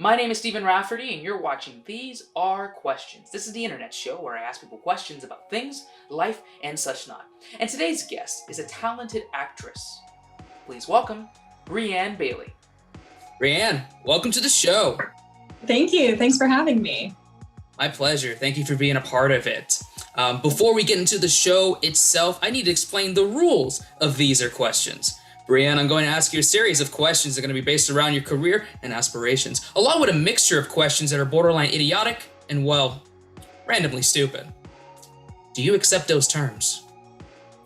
My name is Stephen Rafferty, and you're watching These Are Questions. This is the internet show where I ask people questions about things, life, and such not. And today's guest is a talented actress. Please welcome Brianne Bailey. Brianne, welcome to the show. Thank you. Thanks for having me. My pleasure. Thank you for being a part of it. Before we get into the show itself, I need to explain the rules of These Are Questions. Brianne, I'm going to ask you a series of questions that are going to be based around your career and aspirations, along with a mixture of questions that are borderline idiotic and, well, randomly stupid. Do you accept those terms?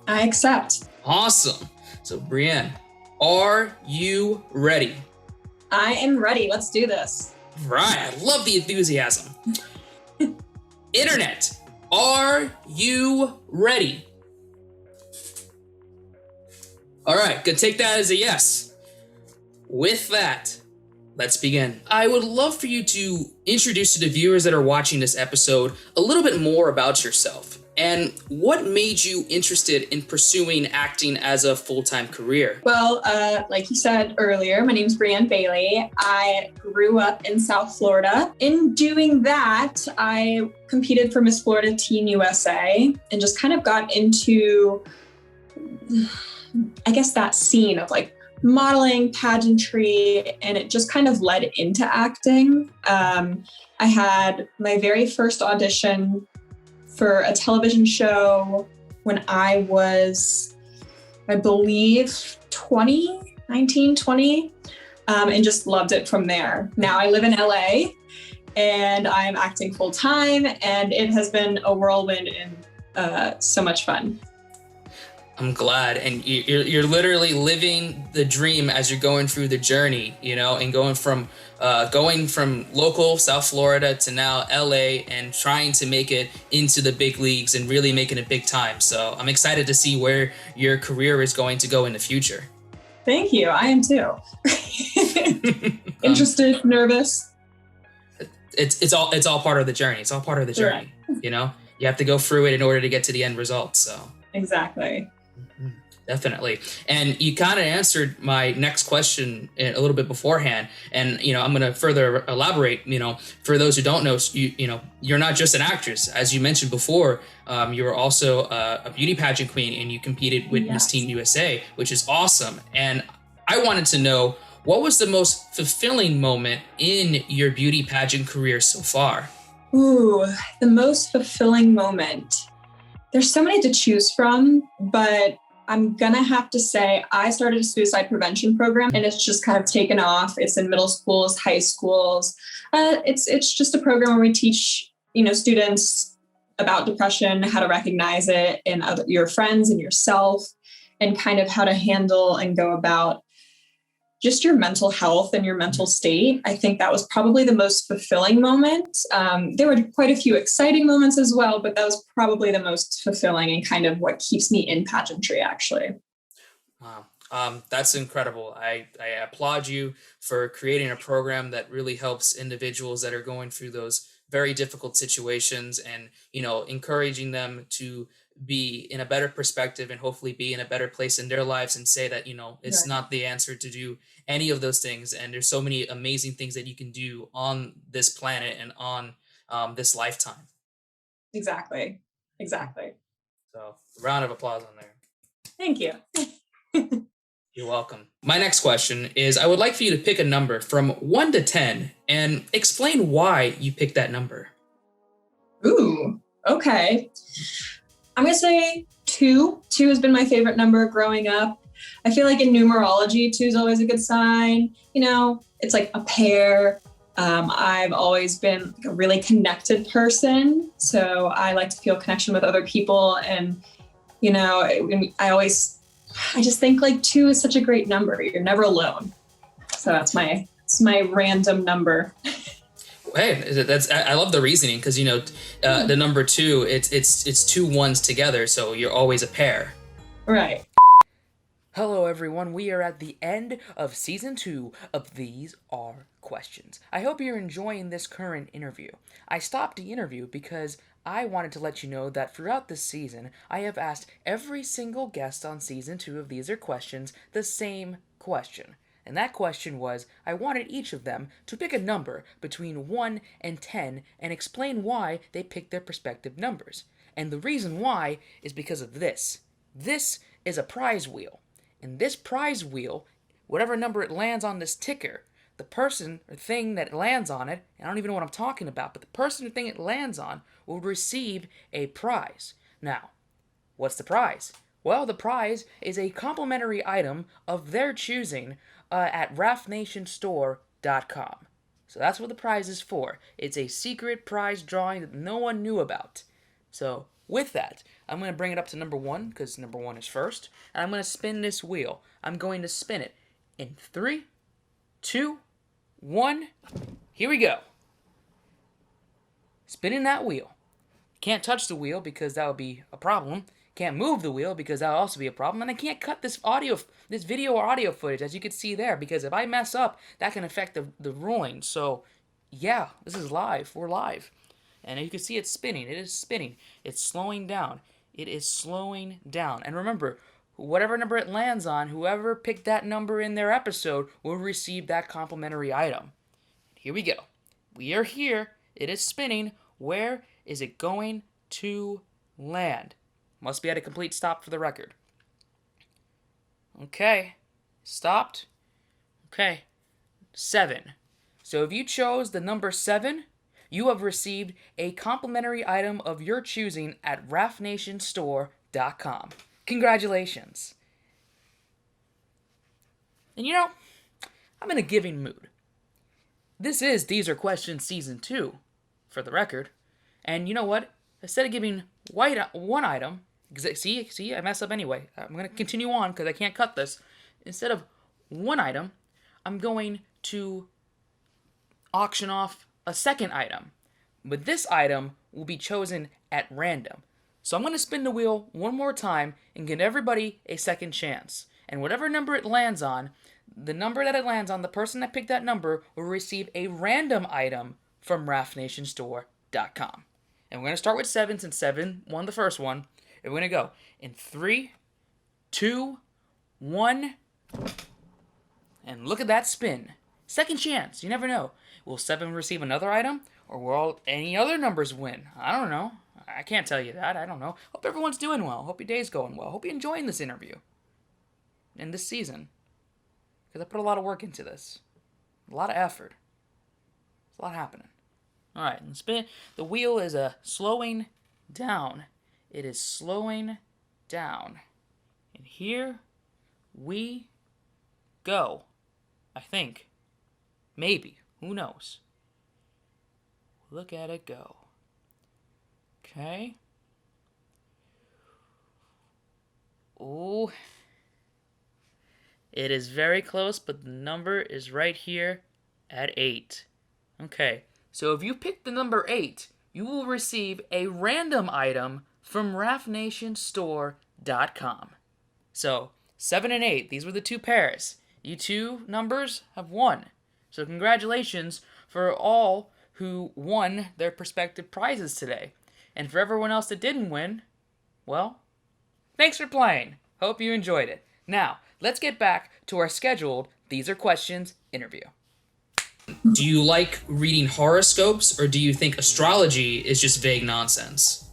I accept. Awesome. So, Brianne, are you ready? I am ready. Let's do this. Right. I love the enthusiasm. Internet, are you ready? All right, good. Take that as a yes. With that, let's begin. I would love for you to introduce to the viewers that are watching this episode a little bit more about yourself and what made you interested in pursuing acting as a full-time career. Well, like you said earlier, my name's Brianne Bailey. I grew up in South Florida. In doing that, I competed for Miss Florida Teen USA and just kind of got into, I guess, that scene of like modeling, pageantry, and it just kind of led into acting. I had my very first audition for a television show when I was, I believe, 20, and just loved it from there. Now I live in LA and I'm acting full time, and it has been a whirlwind and so much fun. I'm glad. And you're literally living the dream as you're going through the journey, you know, and going from local South Florida to now LA and trying to make it into the big leagues and really making it big time. So I'm excited to see where your career is going to go in the future. Thank you. I am too. Interested, nervous. It's all part of the journey. It's all part of the journey. Right. You know, you have to go through it in order to get to the end result. So exactly. Definitely. And you kind of answered my next question a little bit beforehand. And, you know, I'm going to further elaborate, you know, for those who don't know, you know, you're not just an actress. As you mentioned before, you were also a beauty pageant queen, and you competed with Miss Teen USA, which is awesome. And I wanted to know, what was the most fulfilling moment in your beauty pageant career so far? Ooh, the most fulfilling moment. There's so many to choose from, but I'm gonna have to say I started a suicide prevention program, and it's just kind of taken off. It's in middle schools, high schools. It's just a program where we teach, you know, students about depression, how to recognize it in your friends and yourself, and kind of how to handle and go about just your mental health and your mental state. I think that was probably the most fulfilling moment. There were quite a few exciting moments as well, but that was probably the most fulfilling and kind of what keeps me in pageantry, actually. Wow. That's incredible. I applaud you for creating a program that really helps individuals that are going through those very difficult situations, and, you know, encouraging them to be in a better perspective and hopefully be in a better place in their lives, and say that, you know, it's not the answer to do any of those things. And there's so many amazing things that you can do on this planet and on this lifetime. Exactly. So round of applause on there. Thank you. You're welcome. My next question is, I would like for you to pick a number from 1 to 10 and explain why you picked that number. Ooh, okay. I'm going to say 2. 2 has been my favorite number growing up. I feel like in numerology, 2 is always a good sign. You know, it's like a pair. I've always been a really connected person. So I like to feel connection with other people. And, you know, I just think like 2 is such a great number. You're never alone. So it's my random number. Hey, I love the reasoning, because, you know, the number 2, it's 2 ones together, so you're always a pair. Right. Hello everyone, we are at the end of season 2 of These Are Questions. I hope you're enjoying this current interview. I stopped the interview because I wanted to let you know that throughout this season, I have asked every single guest on season 2 of These Are Questions the same question. And that question was, I wanted each of them to pick a number between 1 and 10 and explain why they picked their respective numbers. And the reason why is because of this. This is a prize wheel. And this prize wheel, whatever number it lands on this ticker, the person or thing that lands on it, I don't even know what I'm talking about, but the person or thing it lands on will receive a prize. Now, what's the prize? Well, the prize is a complimentary item of their choosing at raffnationstore.com. So that's what the prize is for. It's a secret prize drawing that no one knew about. So with that, I'm going to bring it up to number 1, because number 1 is first, and I'm going to spin this wheel. I'm going to spin it in 3, 2, 1. Here we go. Spinning that wheel. Can't touch the wheel because that would be a problem. Can't move the wheel because that would also be a problem. And I can't cut this video or audio footage, as you can see there, because if I mess up, that can affect the ruling. So, yeah, this is live. We're live. And you can see it's spinning. It is spinning. It's slowing down. It is slowing down. And remember, whatever number it lands on, whoever picked that number in their episode will receive that complimentary item. Here we go. We are here. It is spinning. Where is it going to land? Must be at a complete stop for the record. Okay. Stopped. Okay. 7. So if you chose the number 7, you have received a complimentary item of your choosing at raffnationstore.com. Congratulations. And you know, I'm in a giving mood. This is These Are Questions Season 2, for the record. And you know what? Instead of giving one item, see, I messed up anyway. I'm going to continue on because I can't cut this. Instead of one item, I'm going to auction off a second item. But this item will be chosen at random. So I'm going to spin the wheel one more time and give everybody a second chance. And whatever number it lands on, the number that it lands on, the person that picked that number will receive a random item from raffnationstore.com. And we're going to start with 7 since 7 won the first one. And we're going to go in 3, 2, 1. And look at that spin. Second chance. You never know. Will 7 receive another item? Or will any other numbers win? I don't know. I can't tell you that. I don't know. Hope everyone's doing well. Hope your day's going well. Hope you're enjoying this interview. And this season. Because I put a lot of work into this. A lot of effort. There's a lot happening. Alright, and spin. The wheel is slowing down. It is slowing down. And here we go. I think. Maybe. Who knows? Look at it go. Okay. Ooh. It is very close, but the number is right here at 8. Okay. So if you pick the number 8, you will receive a random item from raffnationstore.com. So, 7 and 8, these were the two pairs. You two numbers have won. So congratulations for all who won their respective prizes today. And for everyone else that didn't win, well, thanks for playing. Hope you enjoyed it. Now, let's get back to our scheduled These Are Questions interview. Do you like reading horoscopes, or do you think astrology is just vague nonsense?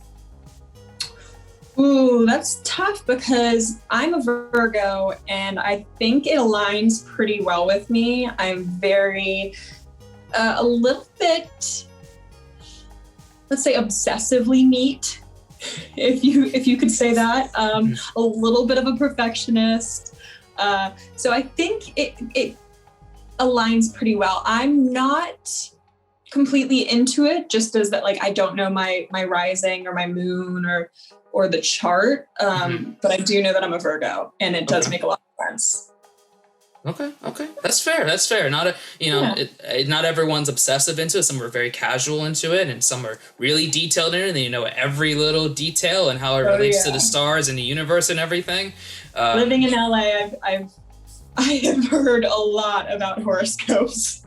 Ooh, that's tough because I'm a Virgo and I think it aligns pretty well with me. I'm very, a little bit, let's say obsessively neat, if you could say that. A little bit of a perfectionist. So I think it aligns pretty well. I'm not completely into it, just as that, like, I don't know my rising or my moon or the chart, but I do know that I'm a Virgo, and it does make a lot of sense. Okay, that's fair. Not not everyone's obsessive into it. Some are very casual into it, and some are really detailed in it. And they know every little detail and how it relates to the stars and the universe and everything. Living in LA, I have heard a lot about horoscopes.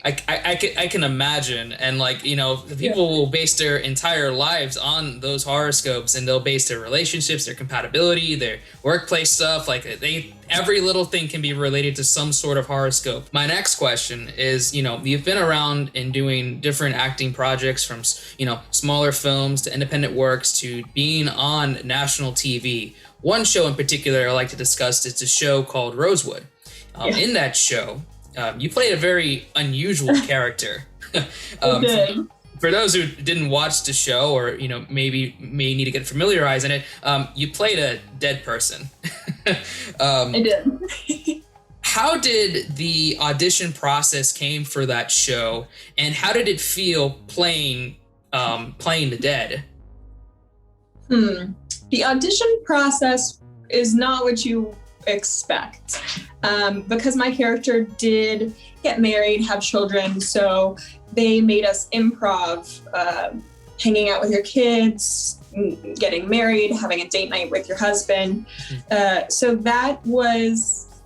I can imagine. And like, you know, the people will base their entire lives on those horoscopes, and they'll base their relationships, their compatibility, their workplace stuff. Like every little thing can be related to some sort of horoscope. My next question is, you know, you've been around in doing different acting projects from, you know, smaller films to independent works to being on national TV. One show in particular I like to discuss is a show called Rosewood. In that show, you played a very unusual character. For those who didn't watch the show, or you know, may need to get familiarized in it, you played a dead person. I did. How did the audition process came for that show, and how did it feel playing the dead? The audition process is not what you expect, because my character did get married, have children, so they made us improv, hanging out with your kids, getting married, having a date night with your husband. So that was,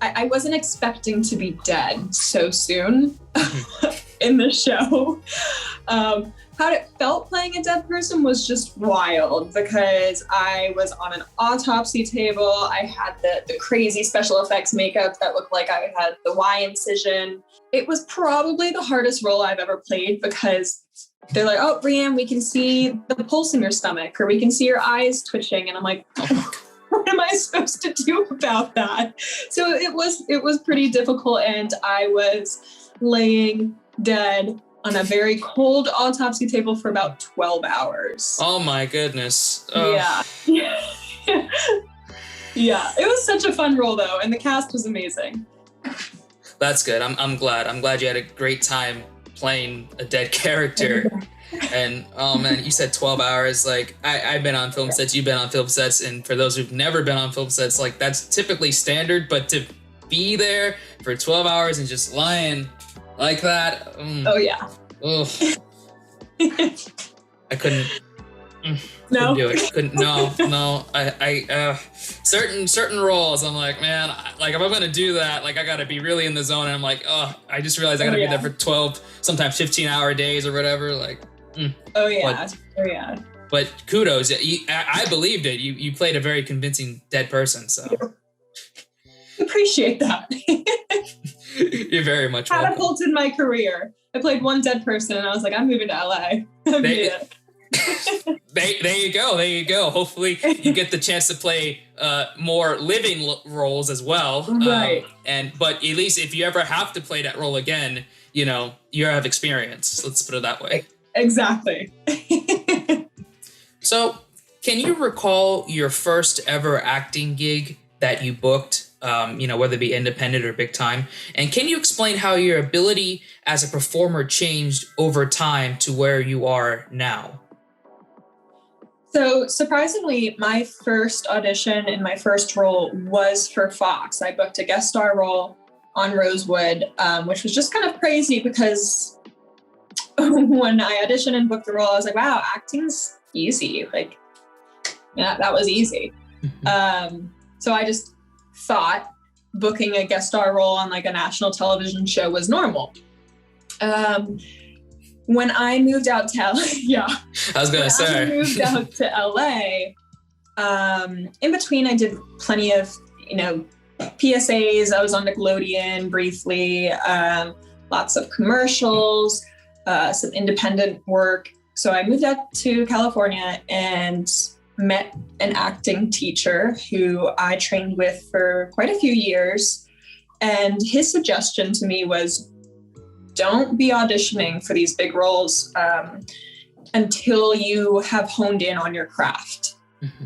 I wasn't expecting to be dead so soon in the show. How it felt playing a dead person was just wild, because I was on an autopsy table. I had the crazy special effects makeup that looked like I had the Y incision. It was probably the hardest role I've ever played, because they're like, oh, Brianne, we can see the pulse in your stomach, or we can see your eyes twitching. And I'm like, what am I supposed to do about that? So it was pretty difficult. And I was laying dead on a very cold autopsy table for about 12 hours. Oh my goodness. Yeah. Yeah. It was such a fun role though. And the cast was amazing. That's good. I'm glad. I'm glad you had a great time playing a dead character. And oh man, you said 12 hours. Like I've been on film sets, you've been on film sets. And for those who've never been on film sets, like that's typically standard, but to be there for 12 hours and just lying like that. Oh yeah. Ugh. I couldn't. No. Couldn't do it. Couldn't. No. I certain roles. I'm like, man. Like if I'm gonna do that, like I gotta be really in the zone. And I'm like, oh, I just realized I gotta be there for 12, sometimes 15-hour days or whatever. Like. Oh yeah. But kudos. I believed it. You played a very convincing dead person. So. Appreciate that. You're very much welcome. Catapulted my career. I played one dead person and I was like, I'm moving to LA. There you go. Hopefully you get the chance to play more living roles as well. Right. But at least if you ever have to play that role again, you know, you have experience. Let's put it that way. Exactly. So can you recall your first ever acting gig that you booked? You know, whether it be independent or big time. And can you explain how your ability as a performer changed over time to where you are now? So surprisingly, my first audition and my first role was for Fox. I booked a guest star role on Rosewood, which was just kind of crazy because when I auditioned and booked the role, I was like, wow, acting's easy. Like, yeah, that was easy. So I just thought booking a guest star role on like a national television show was normal. When I moved out to LA, I moved out to LA, in between I did plenty of, you know, PSAs. I was on Nickelodeon briefly, lots of commercials, some independent work. So I moved out to California and met an acting teacher who I trained with for quite a few years. And his suggestion to me was, don't be auditioning for these big roles until you have honed in on your craft.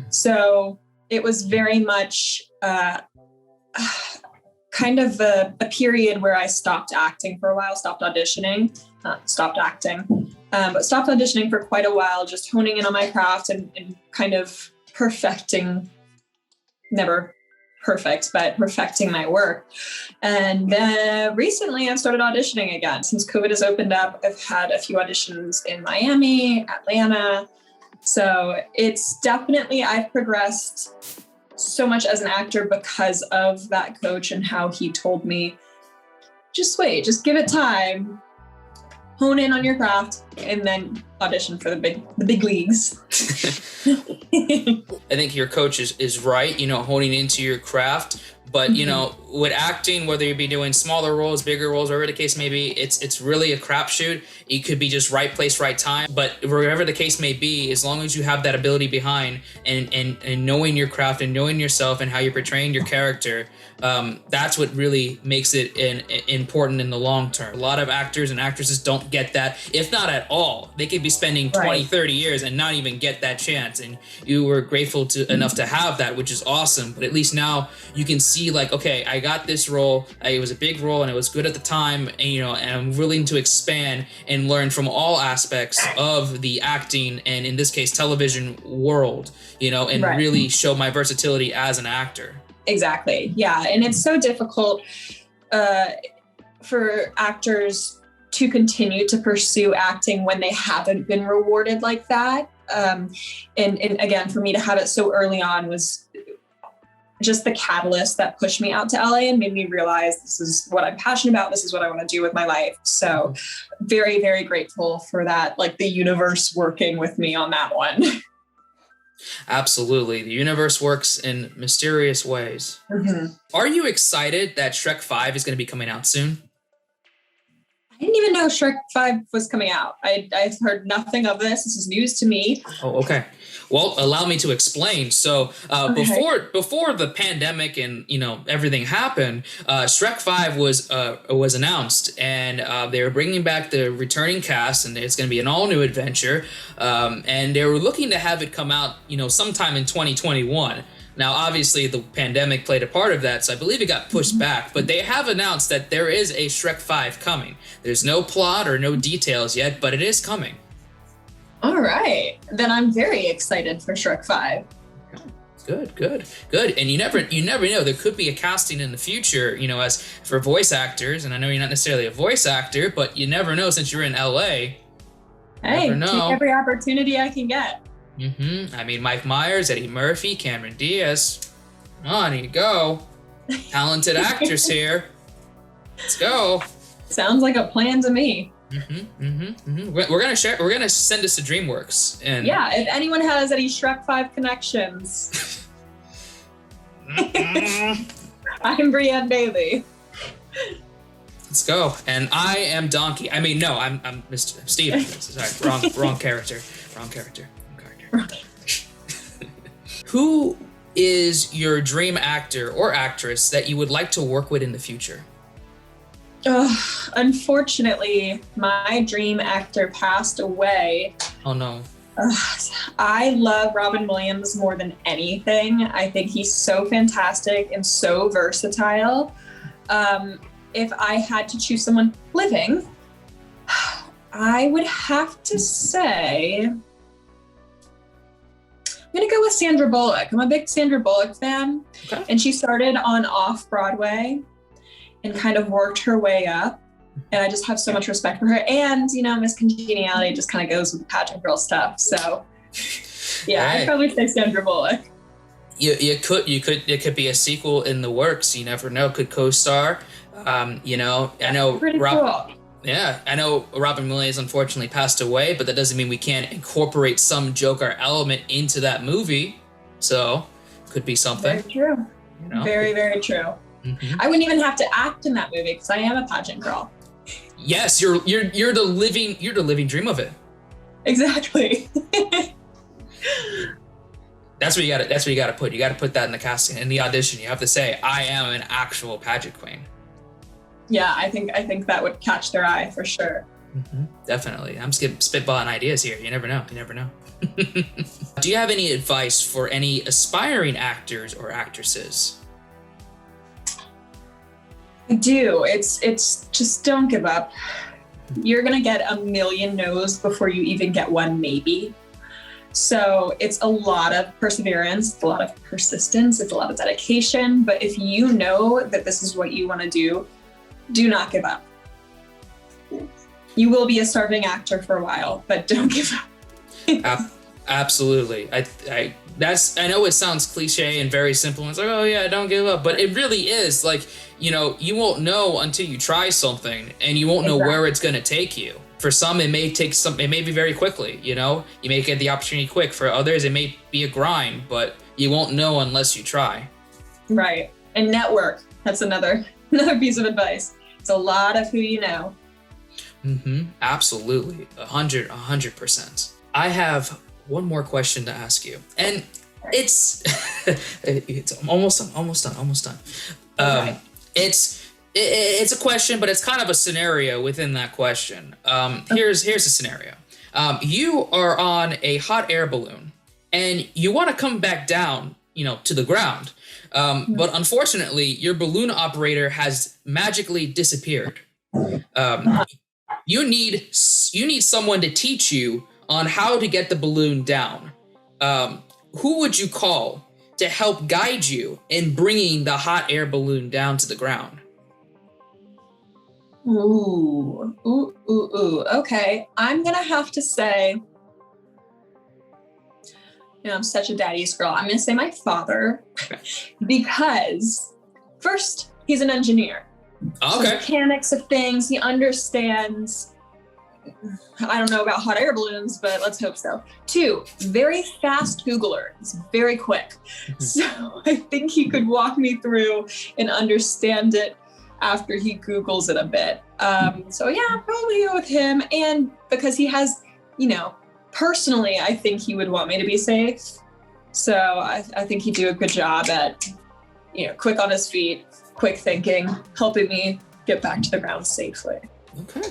So it was very much kind of a period where I stopped acting for a while, stopped auditioning, but stopped auditioning for quite a while, just honing in on my craft and kind of perfecting, never perfect, but perfecting my work. And then recently I've started auditioning again. Since COVID has opened up, I've had a few auditions in Miami, Atlanta. So it's definitely, I've progressed so much as an actor because of that coach and how he told me, just wait, just give it time. Hone in on your craft and then audition for the big leagues. I think your coach is right, honing into your craft. But, with acting, whether you be doing smaller roles, bigger roles, whatever the case may be, it's really a crapshoot. It could be just right place, right time. But wherever the case may be, as long as you have that ability behind and knowing your craft and knowing yourself and how you're portraying your character, that's what really makes it important in the long term. A lot of actors and actresses don't get that, if not at all. They could be spending 20, 30 years and not even get that chance. And you were grateful enough to have that, which is awesome. But at least now you can see like, okay, I got this role. It was a big role and it was good at the time. And, and I'm willing to expand and learn from all aspects of the acting and in this case, television world, and really show my versatility as an actor. Exactly. Yeah. And it's so difficult for actors to continue to pursue acting when they haven't been rewarded like that. And again, for me to have it so early on was just the catalyst that pushed me out to LA and made me realize this is what I'm passionate about. This is what I want to do with my life. So very, very grateful for that, like the universe working with me on that one. Absolutely. The universe works in mysterious ways. Mm-hmm. Are you excited that Shrek 5 is going to be coming out soon? I didn't even know Shrek 5 was coming out. I've heard nothing of this. This is news to me. Oh, okay. Well, allow me to explain. So before the pandemic and everything happened, Shrek 5 was announced, and they were bringing back the returning cast, and it's going to be an all new adventure. And they were looking to have it come out sometime in 2021. Now, obviously, the pandemic played a part of that, so I believe it got pushed back. But they have announced that there is a Shrek 5 coming. There's no plot or no details yet, but it is coming. All right. Then I'm very excited for Shrek 5. Good. And you never know. There could be a casting in the future, as for voice actors. And I know you're not necessarily a voice actor, but you never know since you're in LA. Hey, take every opportunity I can get. Mm-hmm. I mean, Mike Myers, Eddie Murphy, Cameron Diaz. Come on, I need to go. Talented actors here. Let's go. Sounds like a plan to me. We're gonna share. We're gonna send this to DreamWorks. And yeah, if anyone has any Shrek 5 connections, I'm Brianne Bailey. Let's go. And I am Donkey. I mean, no, I'm Mr. Steven. Sorry, wrong character. Who is your dream actor or actress that you would like to work with in the future? Unfortunately, my dream actor passed away. Oh no. I love Robin Williams more than anything. I think he's so fantastic and so versatile. If I had to choose someone living, I would have to say I'm going to go with Sandra Bullock. I'm a big Sandra Bullock fan. Okay. And she started on Off-Broadway and kind of worked her way up. And I just have so much respect for her. And, Miss Congeniality just kind of goes with the pageant girl stuff. So, yeah, I'd probably say Sandra Bullock. It could be a sequel in the works. You never know. Could co-star. I know. Pretty cool. Yeah, I know Robin Williams unfortunately passed away, but that doesn't mean we can't incorporate some joke or element into that movie. So, could be something. Very true. Very, very true. Mm-hmm. I wouldn't even have to act in that movie because I am a pageant girl. Yes, you're the living dream of it. Exactly. That's what you got to put. You got to put that in the casting, in the audition. You have to say, "I am an actual pageant queen." Yeah, I think that would catch their eye for sure. Mm-hmm. Definitely. I'm spitballing ideas here. You never know. Do you have any advice for any aspiring actors or actresses? I do. It's just don't give up. You're going to get a million no's before you even get one maybe. So it's a lot of perseverance, it's a lot of persistence, it's a lot of dedication. But if you know that this is what you want to do not give up. You will be a starving actor for a while, but don't give up. Absolutely. I know it sounds cliche and very simple. It's like, oh yeah, don't give up. But it really is like, you won't know until you try something, and you won't know where it's going to take you. For some, it may be very quickly, you may get the opportunity quick. For others, it may be a grind, but you won't know unless you try. Right. And network. That's another piece of advice. It's a lot of who you know. Absolutely. 100%. I have one more question to ask you, and it's almost done. Okay. It's a question, but it's kind of a scenario within that question. Here's a scenario. You are on a hot air balloon, and you want to come back down, to the ground. But unfortunately, your balloon operator has magically disappeared. You need someone to teach you on how to get the balloon down. Who would you call to help guide you in bringing the hot air balloon down to the ground? Ooh. Okay. I'm going to have to say, I'm such a daddy's girl. I'm going to say my father, because first, he's an engineer. Okay. So mechanics of things, he understands. I don't know about hot air balloons, but let's hope so. 2, very fast Googler. He's very quick. So I think he could walk me through and understand it after he Googles it a bit. So yeah, probably go with him. And because he has, personally, I think he would want me to be safe. So I think he'd do a good job at, quick on his feet, quick thinking, helping me get back to the ground safely. Okay.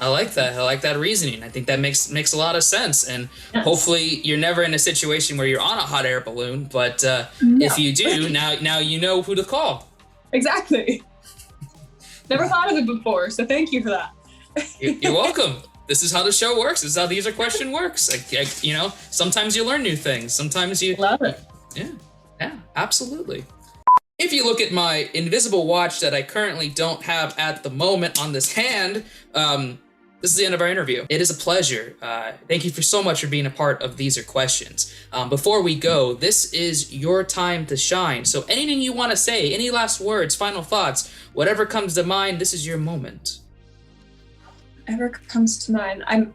I like that. I like that reasoning. I think that makes a lot of sense. And hopefully you're never in a situation where you're on a hot air balloon, but if you do, now you know who to call. Exactly. Never thought of it before, so thank you for that. You're welcome. This is how the show works. This is how These Are Question works. Sometimes you learn new things. Sometimes you love it. Yeah, absolutely. If you look at my invisible watch that I currently don't have at the moment on this hand, this is the end of our interview. It is a pleasure. Thank you so much for being a part of These Are Questions. Before we go, this is your time to shine. So anything you want to say, any last words, final thoughts, whatever comes to mind, this is your moment. Whatever comes to mind. I'm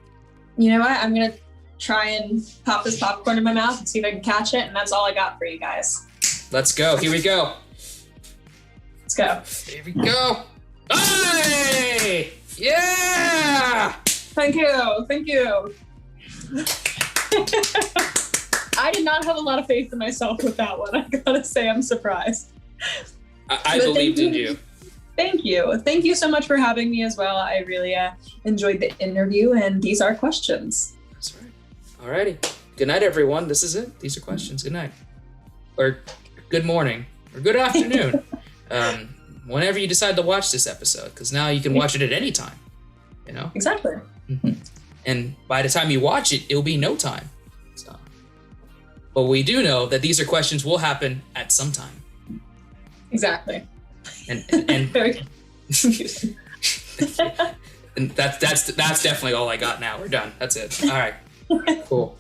going to try and pop this popcorn in my mouth and see if I can catch it. And that's all I got for you guys. Let's go. Here we go. Let's go. Here we go. Hey! Yeah! Thank you. I did not have a lot of faith in myself with that one. I gotta say, I'm surprised. I believed in you. Thank you. Thank you so much for having me as well. I really enjoyed the interview, and these are questions. That's right. Alrighty. Good night, everyone. This is it. These are questions. Good night. Or good morning. Or good afternoon. Whenever you decide to watch this episode, because now you can watch it at any time. Exactly. And by the time you watch it, it'll be no time. So, but we do know that These Are Questions will happen at some time. Exactly. And Very confusing. and that's definitely all I got now. We're done. That's it. All right. Cool.